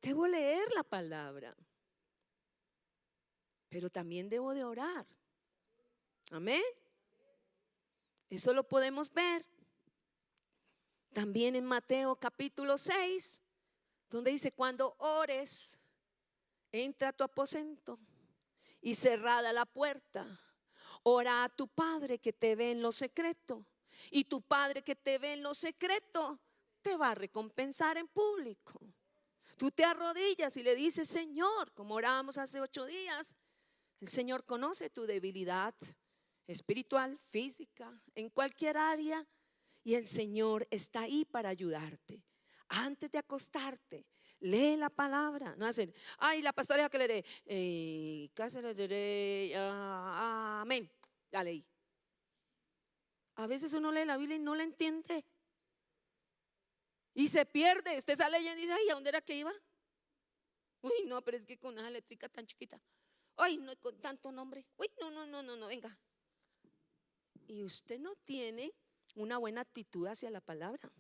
debo leer la palabra, pero también debo de orar. Amén. Eso lo podemos ver también en Mateo capítulo 6, donde dice: cuando ores, entra a tu aposento y cerrada la puerta. Ora a tu Padre que te ve en lo secreto, y tu Padre que te ve en lo secreto te va a recompensar en público. Tú te arrodillas y le dices: Señor, como orábamos hace 8 días, el Señor conoce tu debilidad espiritual, física, en cualquier área, y el Señor está ahí para ayudarte. Antes de acostarte, lee la palabra. No hacen: ay, la pastora dijo que leeré, casi leeré, amén, ya leí. A veces uno lee la Biblia y no la entiende y se pierde. Usted está leyendo y dice: ay, ¿a dónde era que iba? Uy, no, pero es que con esa letrica tan chiquita. Ay, no, con tanto nombre. Uy, no, venga. Y usted no tiene una buena actitud hacia la palabra.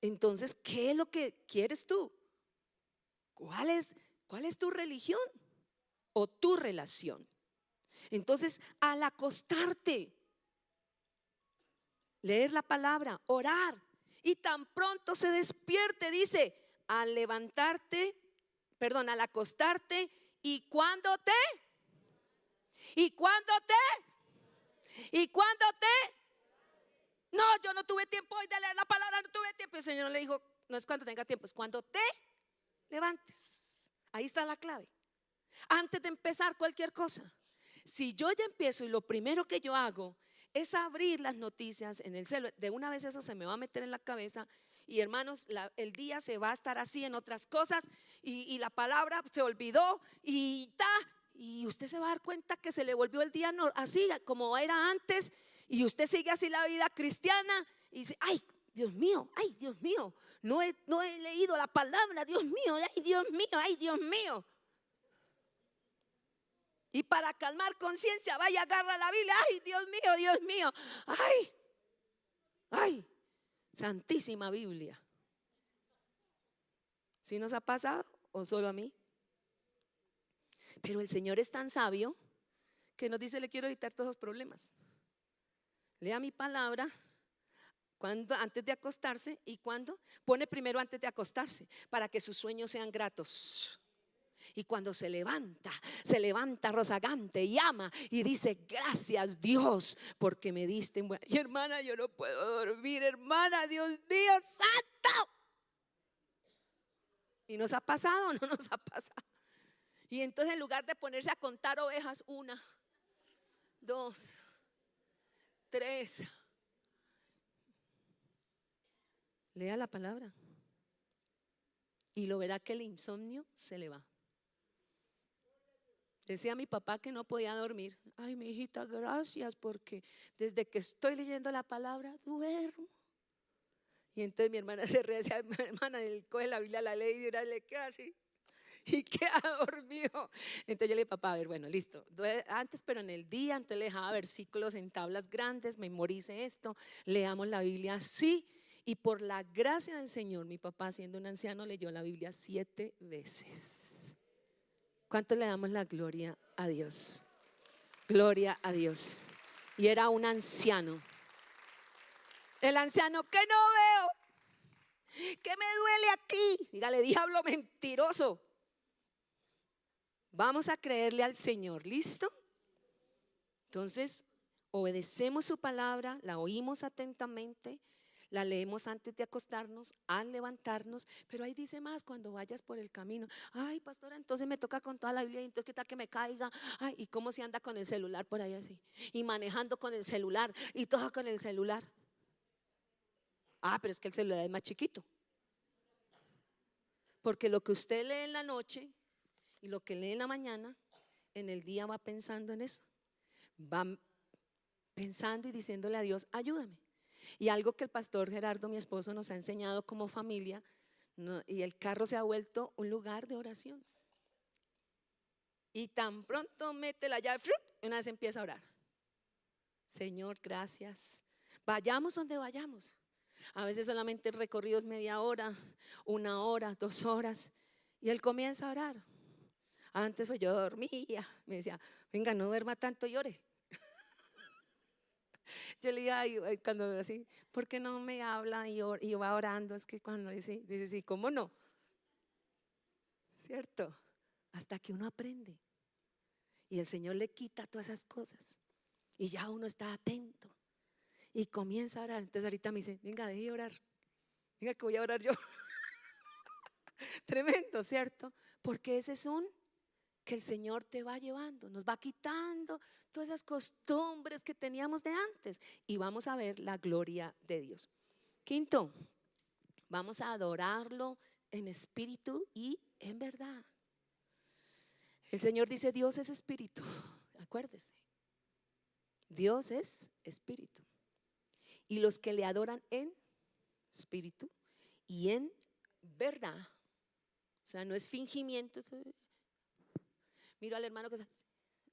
Entonces, ¿qué es lo que quieres tú? ¿Cuál es tu religión o tu relación? Entonces, al acostarte, leer la palabra, orar, y tan pronto se despierte, dice, al levantarte, perdón, al acostarte, y cuando te, no, yo no tuve tiempo hoy de leer la palabra, no tuve tiempo. El Señor le dijo: no es cuando tenga tiempo, es cuando te levantes. Ahí está la clave. Antes de empezar cualquier cosa, si yo ya empiezo y lo primero que yo hago es abrir las noticias en el celular, de una vez eso se me va a meter en la cabeza. Y hermanos, el día se va a estar así en otras cosas, y la palabra se olvidó y usted se va a dar cuenta que se le volvió el día así como era antes, y usted sigue así la vida cristiana y dice: ay, Dios mío, no he leído la palabra, Dios mío, ay, Dios mío. Y para calmar conciencia, vaya, agarra la Biblia: ay, Dios mío, ay, santísima Biblia. ¿Sí nos ha pasado o solo a mí? Pero el Señor es tan sabio que nos dice: le quiero evitar todos los problemas. Lea mi palabra antes de acostarse, y cuando pone primero antes de acostarse, para que sus sueños sean gratos. Y cuando se levanta rozagante y ama y dice: gracias, Dios, porque me diste un buen... Y hermana, yo no puedo dormir, hermana, Dios mío santo. ¿Y nos ha pasado o no nos ha pasado? Y entonces, en lugar de ponerse a contar ovejas, 1, 2, 3, lea la palabra y lo verá que el insomnio se le va. Decía mi papá que no podía dormir: ay, mi hijita, gracias, porque desde que estoy leyendo la palabra duermo. Y entonces mi hermana se ríe, decía: mi hermana, él coge la Biblia, la lee y de una le queda así y queda dormido. Entonces yo le dije: papá, a ver, bueno, listo, antes, pero en el día, entonces le dejaba versículos en tablas grandes, memorice esto, leamos la Biblia así. Y por la gracia del Señor, mi papá, siendo un anciano, leyó la Biblia 7 veces. ¿Cuánto le damos la gloria a Dios? Gloria a Dios. Y era un anciano. El anciano: que no veo, que me duele aquí. Dígale: diablo mentiroso. Vamos a creerle al Señor. ¿Listo? Entonces, obedecemos su palabra, la oímos atentamente, la leemos antes de acostarnos, al levantarnos. Pero ahí dice más: cuando vayas por el camino. Ay, pastora, entonces me toca con toda la Biblia, y entonces qué tal que me caiga. Ay, y cómo se anda con el celular por ahí así, y manejando con el celular, y todo con el celular. Pero es que el celular es más chiquito. Porque lo que usted lee en la noche y lo que lee en la mañana, en el día va pensando en eso. Va pensando y diciéndole a Dios: ayúdame. Y algo que el pastor Gerardo, mi esposo, nos ha enseñado como familia, y el carro se ha vuelto un lugar de oración. Y tan pronto mete la llave, y una vez empieza a orar: Señor, gracias. Vayamos donde vayamos. A veces solamente el recorrido es media hora, 1 hora, 2 horas, y él comienza a orar. Antes pues yo dormía, me decía: venga, no duerma tanto, llore. Yo le digo, cuando así: ¿por qué no me habla y va orando? Es que cuando dice sí, ¿cómo no? ¿Cierto? hasta que uno aprende. Y el Señor le quita todas esas cosas. Y ya uno está atento. Y comienza a orar. Entonces ahorita me dice, venga, deje de orar. Venga que voy a orar yo. Tremendo, ¿cierto? Porque ese es que el Señor te va llevando, nos va quitando todas esas costumbres que teníamos de antes y vamos a ver la gloria de Dios. Quinto, vamos a adorarlo en espíritu y en verdad. El Señor dice, Dios es espíritu, acuérdese, Dios es espíritu y los que le adoran en espíritu y en verdad, o sea, no es fingimiento. Miro al hermano que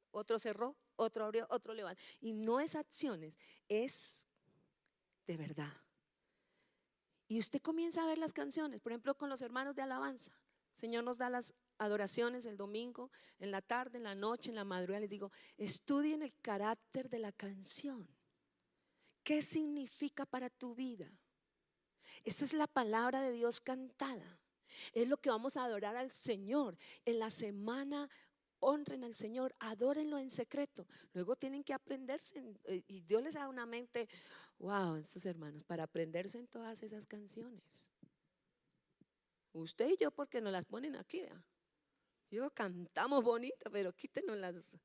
otro cerró, otro abrió, otro levantó. Y no es acciones, es de verdad. Y usted comienza a ver las canciones, por ejemplo, con los hermanos de alabanza. El Señor nos da las adoraciones el domingo, en la tarde, en la noche, en la madrugada. Les digo, estudien el carácter de la canción. ¿Qué significa para tu vida? Esta es la palabra de Dios cantada. Es lo que vamos a adorar al Señor en la semana. Honren al Señor, adórenlo en secreto. Luego tienen que aprenderse y Dios les da una mente, wow, estos hermanos, para aprenderse en todas esas canciones. Usted y yo porque nos las ponen aquí, ¿verdad? Yo cantamos bonito, pero quítenos las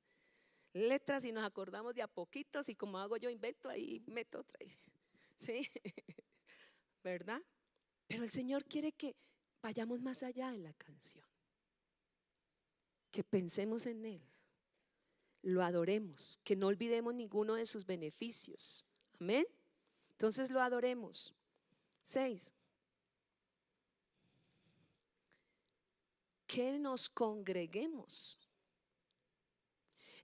letras y nos acordamos de a poquitos y como hago yo invento ahí meto otra, ¿sí? ¿Verdad? Pero el Señor quiere que vayamos más allá de la canción, que pensemos en Él, lo adoremos, que no olvidemos ninguno de sus beneficios. Amén. Entonces lo adoremos. 6. Que nos congreguemos.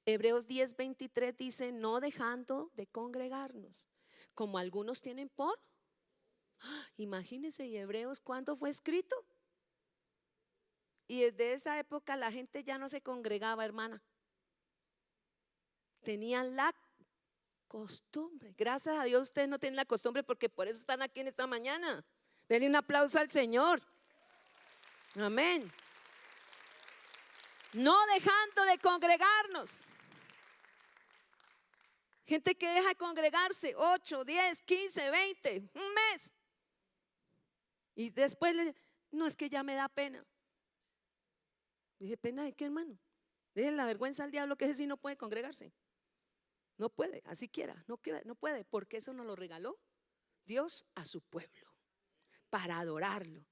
Hebreos 10:23 dice, no dejando de congregarnos, como algunos tienen por. Imagínense, y Hebreos, ¿cuándo fue escrito? Y desde esa época la gente ya no se congregaba, hermana. Tenían la costumbre. Gracias a Dios ustedes no tienen la costumbre porque por eso están aquí en esta mañana. Denle un aplauso al Señor. Amén. No dejando de congregarnos. Gente que deja de congregarse 8, 10, 15, 20, un mes. Y después no, es que ya me da pena. Dije, ¿pena de qué, hermano? Dejen la vergüenza al diablo, que ese sí no puede congregarse. No puede, así quiera, no puede, porque eso nos lo regaló Dios a su pueblo, para adorarlo.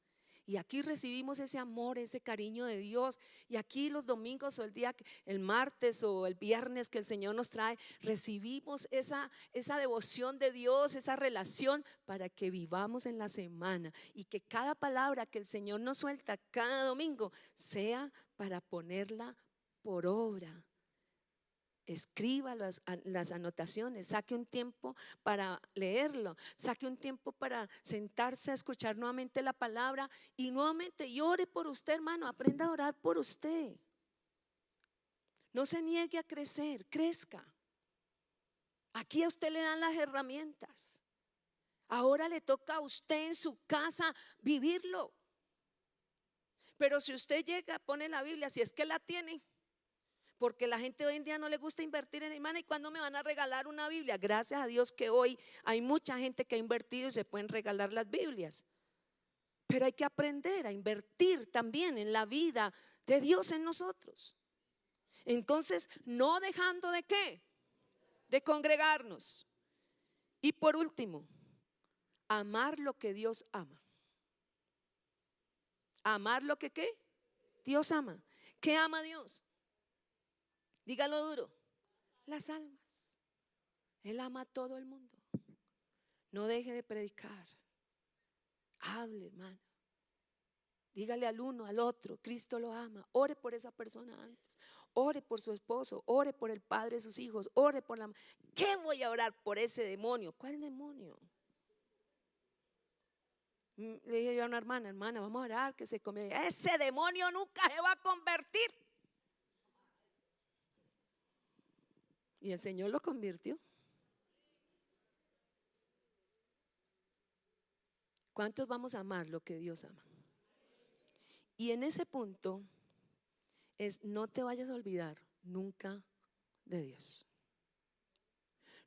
Y aquí recibimos ese amor, ese cariño de Dios. Y aquí los domingos o el martes o el viernes que el Señor nos trae, recibimos esa devoción de Dios, esa relación para que vivamos en la semana. Y que cada palabra que el Señor nos suelta cada domingo sea para ponerla por obra. Escriba las anotaciones, saque un tiempo para leerlo, saque un tiempo para sentarse a escuchar nuevamente la palabra y nuevamente y ore por usted, hermano, aprenda a orar por usted. No se niegue a crecer, crezca. Aquí a usted le dan las herramientas. Ahora le toca a usted en su casa vivirlo. Pero si usted llega, pone la Biblia, si es que la tiene. Porque la gente hoy en día no le gusta invertir en hermana. ¿Y cuándo me van a regalar una Biblia? Gracias a Dios que hoy hay mucha gente que ha invertido y se pueden regalar las Biblias. Pero hay que aprender a invertir también en la vida de Dios en nosotros. Entonces, no dejando de qué, de congregarnos. Y por último, amar lo que Dios ama. Amar lo que ¿qué? Dios ama. ¿Qué ama Dios? Dígalo duro. Las almas. Él ama a todo el mundo. No deje de predicar. Hable, hermano. Dígale al uno, al otro, Cristo lo ama. Ore por esa persona antes. Ore por su esposo. Ore por el padre de sus hijos. Ore por la. ¿Qué voy a orar por ese demonio? ¿Cuál demonio? Le dije yo a una hermana, vamos a orar que se convierta. Ese demonio nunca se va a convertir. Y el Señor lo convirtió. ¿Cuántos vamos a amar lo que Dios ama? Y en ese punto es: no te vayas a olvidar nunca de Dios.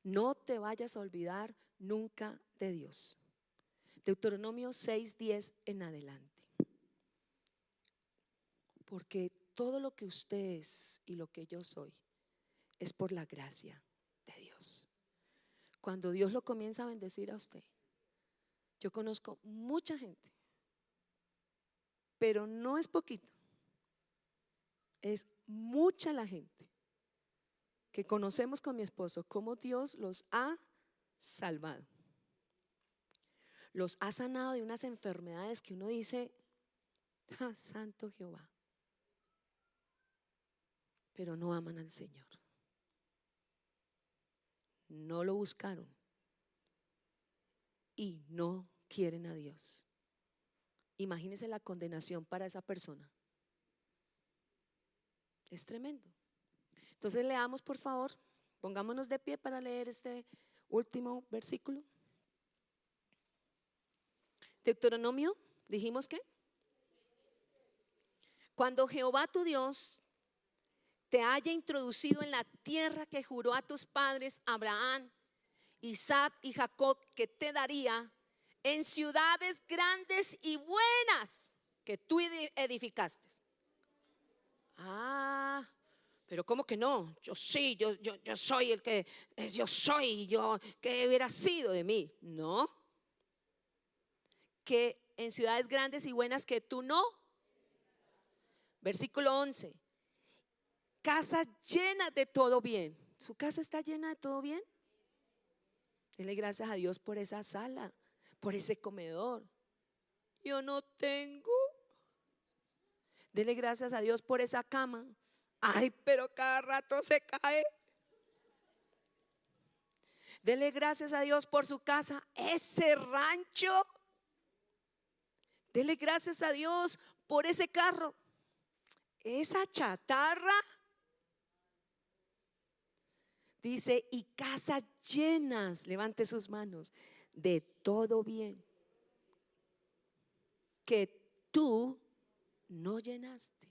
No te vayas a olvidar nunca de Dios. Deuteronomio 6:10 en adelante. Porque todo lo que usted es y lo que yo soy es por la gracia de Dios. Cuando Dios lo comienza a bendecir a usted, yo conozco mucha gente, pero no es poquito, es mucha la gente que conocemos con mi esposo, cómo Dios los ha salvado, los ha sanado de unas enfermedades que uno dice: ah, santo Jehová. Pero no aman al Señor, no lo buscaron y no quieren a Dios. Imagínense la condenación para esa persona. Es tremendo. Entonces leamos, por favor, pongámonos de pie para leer este último versículo. Deuteronomio, dijimos que cuando Jehová tu Dios te haya introducido en la tierra que juró a tus padres Abraham, Isaac y Jacob, que te daría, en ciudades grandes y buenas que tú edificaste. Ah, pero ¿cómo que no? Yo sí, yo soy el que yo soy, yo que hubiera sido de mí. No. Que en ciudades grandes y buenas que tú no. Versículo 11. Casas llenas de todo bien. ¿Su casa está llena de todo bien? Dele gracias a Dios por esa sala, por ese comedor. Yo no tengo. Dele gracias a Dios por esa cama. Ay, pero cada rato se cae. Dele gracias a Dios por su casa, ese rancho. Dele gracias a Dios por ese carro, esa chatarra. Dice: y casas llenas, levante sus manos, de todo bien que tú no llenaste,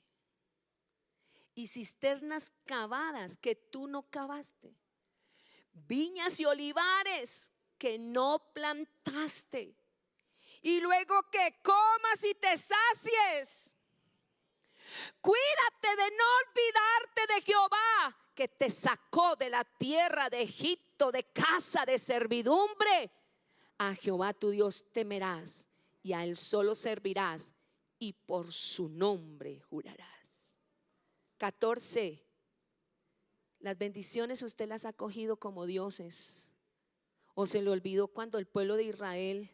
y cisternas cavadas que tú no cavaste, viñas y olivares que no plantaste, y luego que comas y te sacies. Cuídate de no olvidarte de Jehová, que te sacó de la tierra de Egipto, de casa de servidumbre. A Jehová tu Dios temerás y a él solo servirás, y por su nombre jurarás. 14. Las bendiciones usted las ha cogido como dioses, o se le olvidó cuando el pueblo de Israel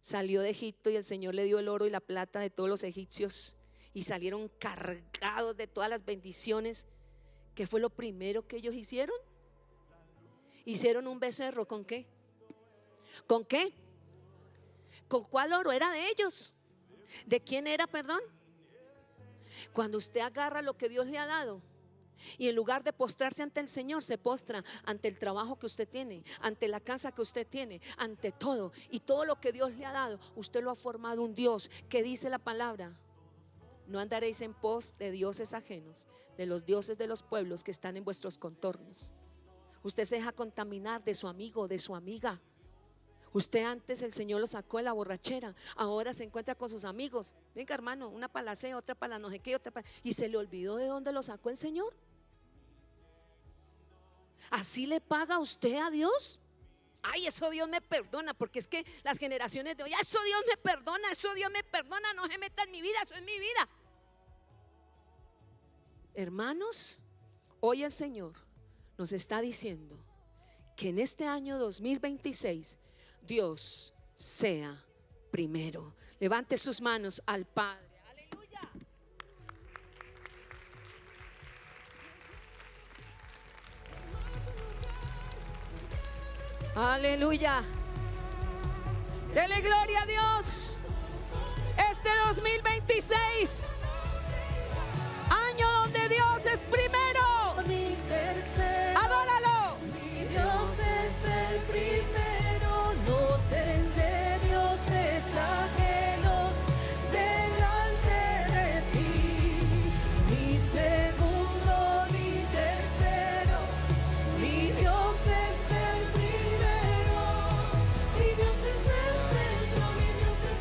salió de Egipto y el Señor le dio el oro y la plata de todos los egipcios y salieron cargados de todas las bendiciones. ¿Qué fue lo primero que ellos hicieron? Hicieron un becerro. ¿Con qué? ¿Con qué? ¿Con cuál oro? Era de ellos. ¿De quién era, perdón? Cuando usted agarra lo que Dios le ha dado y en lugar de postrarse ante el Señor, se postra ante el trabajo que usted tiene, ante la casa que usted tiene, ante todo, y todo lo que Dios le ha dado, usted lo ha formado un Dios que dice la palabra: no andaréis en pos de dioses ajenos, de los dioses de los pueblos que están en vuestros contornos. Usted se deja contaminar de su amigo, de su amiga. Usted antes el Señor lo sacó de la borrachera, ahora se encuentra con sus amigos. Venga, hermano, una para la C, otra para la no sé qué, otra para... y se le olvidó de dónde lo sacó el Señor. ¿Así le paga a usted a Dios? Ay, eso Dios me perdona, porque es que las generaciones de hoy: eso Dios me perdona, eso Dios me perdona, no se meta en mi vida, eso es mi vida. Hermanos, hoy el Señor nos está diciendo que en este año 2026 Dios sea primero. Levante sus manos al Padre. Aleluya. Aleluya. Dele gloria a Dios. Este 2026